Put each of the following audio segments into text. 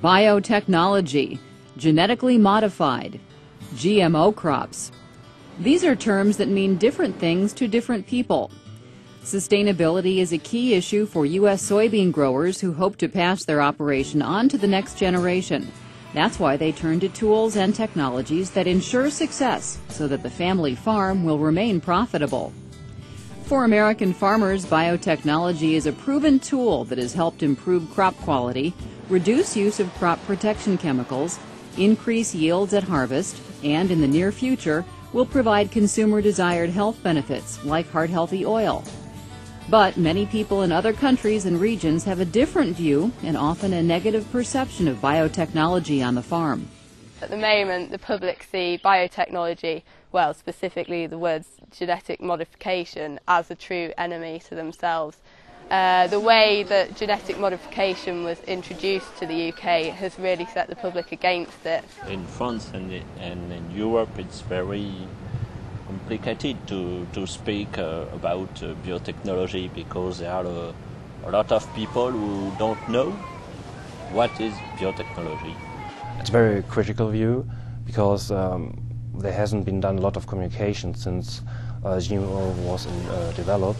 biotechnology, genetically modified, GMO crops. These are terms that mean different things to different people. Sustainability is a key issue for U.S. soybean growers who hope to pass their operation on to the next generation. That's why they turn to tools and technologies that ensure success so that the family farm will remain profitable. For American farmers, biotechnology is a proven tool that has helped improve crop quality, reduce use of crop protection chemicals, increase yields at harvest, and in the near future will provide consumer-desired health benefits like heart-healthy oil. But many people in other countries and regions have a different view and often a negative perception of biotechnology on the farm. At the moment, the public see biotechnology, well, specifically the words genetic modification, as a true enemy to themselves. The way that genetic modification was introduced to the UK has really set the public against it. In France and in Europe, it's very complicated to speak about biotechnology because there are a lot of people who don't know what is biotechnology. It's a very critical view because there hasn't been done a lot of communication since GMO was developed.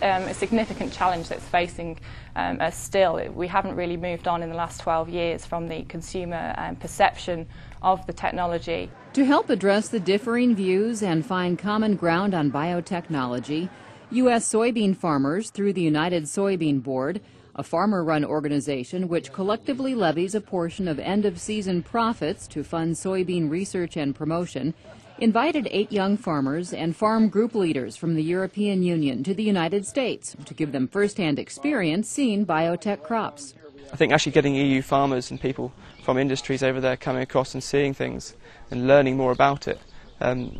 A significant challenge that's facing us still. We haven't really moved on in the last 12 years from the consumer perception of the technology. To help address the differing views and find common ground on biotechnology, U.S. soybean farmers, through the United Soybean Board, a farmer-run organization which collectively levies a portion of end-of-season profits to fund soybean research and promotion, invited 8 young farmers and farm group leaders from the European Union to the United States to give them first-hand experience seeing biotech crops. I think actually getting EU farmers and people from industries over there coming across and seeing things and learning more about it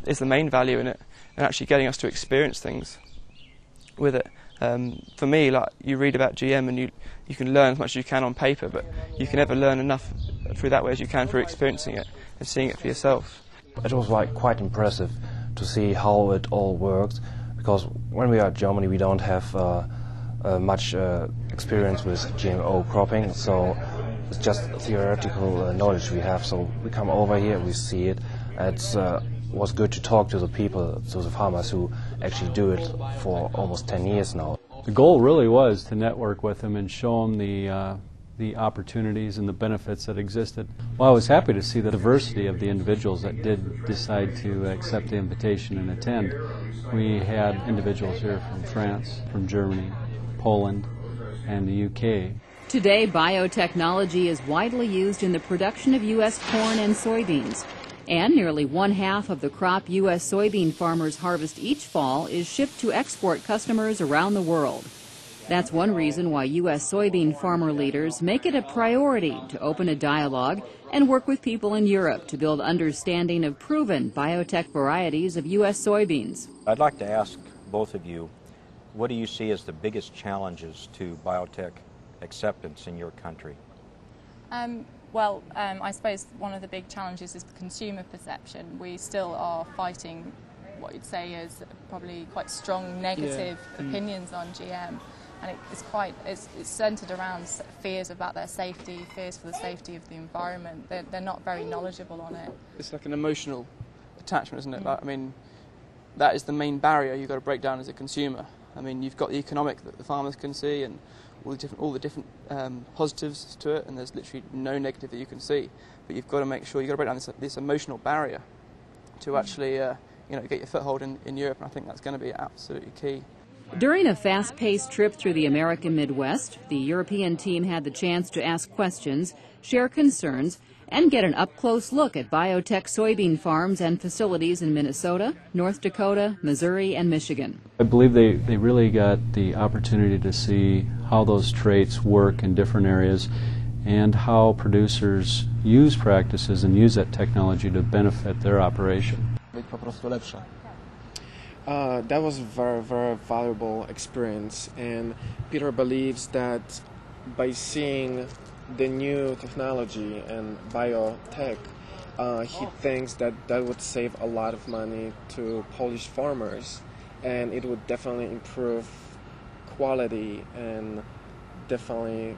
is the main value in it, and actually getting us to experience things with it. For me, like, you read about GM and you can learn as much as you can on paper, but you can never learn enough through that way as you can through experiencing it and seeing it for yourself. It was quite impressive to see how it all works, because when we are in Germany we don't have much experience with GMO cropping, so it's just theoretical knowledge we have. So we come over here, we see it. It was good to talk to the people, to the farmers who actually do it for almost 10 years now. The goal really was to network with them and show them the opportunities and the benefits that existed. Well, I was happy to see the diversity of the individuals that did decide to accept the invitation and attend. We had individuals here from France, from Germany, Poland, and the UK. Today, biotechnology is widely used in the production of U.S. corn and soybeans, and nearly 1/2 of the crop U.S. soybean farmers harvest each fall is shipped to export customers around the world. That's one reason why U.S. soybean farmer leaders make it a priority to open a dialogue and work with people in Europe to build understanding of proven biotech varieties of U.S. soybeans. I'd like to ask both of you, what do you see as the biggest challenges to biotech acceptance in your country? I suppose one of the big challenges is the consumer perception. We still are fighting what you'd say is probably quite strong negative opinions on GM. And it's centred around fears about their safety, fears for the safety of the environment. They're not very knowledgeable on it. It's like an emotional attachment, isn't it? Like, I mean, that is the main barrier you've got to break down as a consumer. I mean, you've got the economic that the farmers can see and all the different positives to it, and there's literally no negative that you can see. But you've got to make sure, you've got to break down this emotional barrier to actually get your foothold in Europe, and I think that's going to be absolutely key. During a fast-paced trip through the American Midwest, the European team had the chance to ask questions, share concerns, and get an up-close look at biotech soybean farms and facilities in Minnesota, North Dakota, Missouri, and Michigan. I believe they really got the opportunity to see how those traits work in different areas and how producers use practices and use that technology to benefit their operation. That was a very, very valuable experience, and Peter believes that by seeing the new technology and biotech, he thinks that would save a lot of money to Polish farmers, and it would definitely improve quality and definitely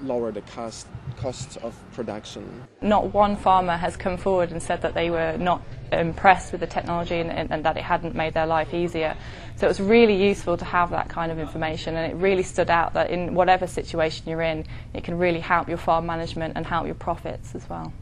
lower the cost cost of production. Not one farmer has come forward and said that they were not impressed with the technology and that it hadn't made their life easier. So it was really useful to have that kind of information, and it really stood out that in whatever situation you're in, it can really help your farm management and help your profits as well.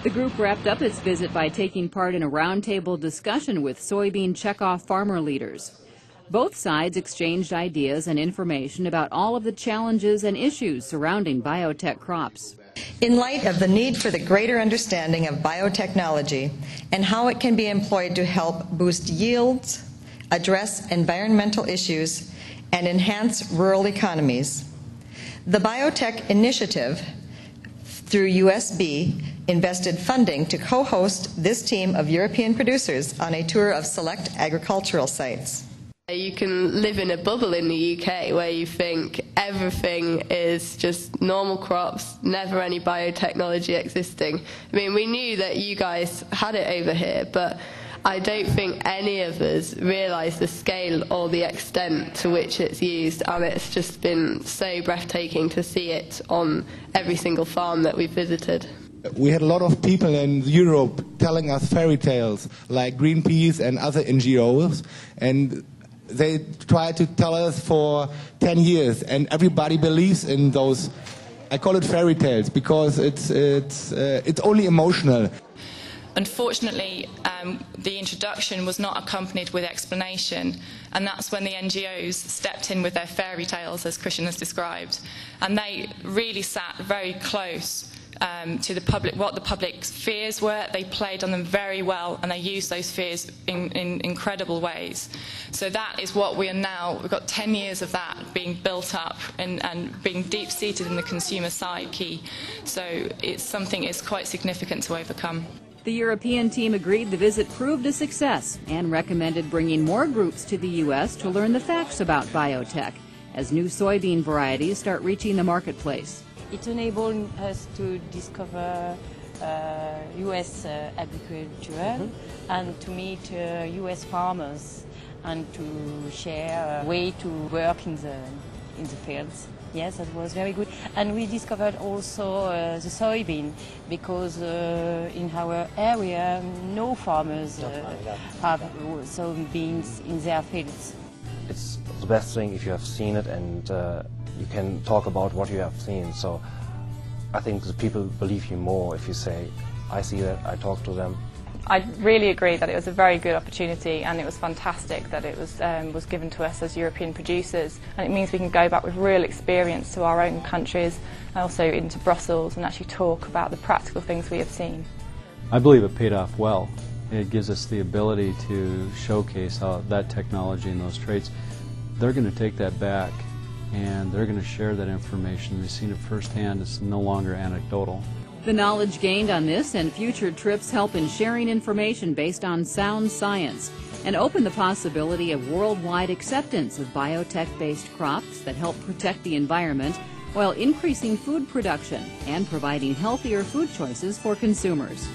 The group wrapped up its visit by taking part in a roundtable discussion with soybean checkoff farmer leaders. Both sides exchanged ideas and information about all of the challenges and issues surrounding biotech crops. In light of the need for the greater understanding of biotechnology and how it can be employed to help boost yields, address environmental issues, and enhance rural economies, the Biotech Initiative, through USB, invested funding to co-host this team of European producers on a tour of select agricultural sites. You can live in a bubble in the UK where you think everything is just normal crops, never any biotechnology existing. I mean, we knew that you guys had it over here, but I don't think any of us realised the scale or the extent to which it's used, and it's just been so breathtaking to see it on every single farm that we've visited. We had a lot of people in Europe telling us fairy tales, like Greenpeace and other NGOs, and they tried to tell us for 10 years, and everybody believes in those. I call it fairy tales because it's only emotional. Unfortunately, the introduction was not accompanied with explanation, and that's when the NGOs stepped in with their fairy tales, as Christian has described, and they really sat very close to the public, what the public's fears were. They played on them very well, and they used those fears in incredible ways. So that is what we are now. We've got 10 years of that being built up and being deep-seated in the consumer psyche. So it's something that's quite significant to overcome. The European team agreed the visit proved a success and recommended bringing more groups to the U.S. to learn the facts about biotech as new soybean varieties start reaching the marketplace. It enabled us to discover U.S. agriculture and to meet U.S. farmers and to share a way to work in the fields. Yes, that was very good. And we discovered also the soybean, because in our area no farmers have soybeans in their fields. It's the best thing if you have seen it and you can talk about what you have seen. So I think the people believe you more if you say, I see that, I talk to them. I really agree that it was a very good opportunity, and it was fantastic that it was given to us as European producers, and it means we can go back with real experience to our own countries and also into Brussels and actually talk about the practical things we have seen. I believe it paid off well. It gives us the ability to showcase how that technology and those traits, they're going to take that back and they're going to share that information. They've seen it firsthand. It's no longer anecdotal. The knowledge gained on this and future trips help in sharing information based on sound science and open the possibility of worldwide acceptance of biotech-based crops that help protect the environment while increasing food production and providing healthier food choices for consumers.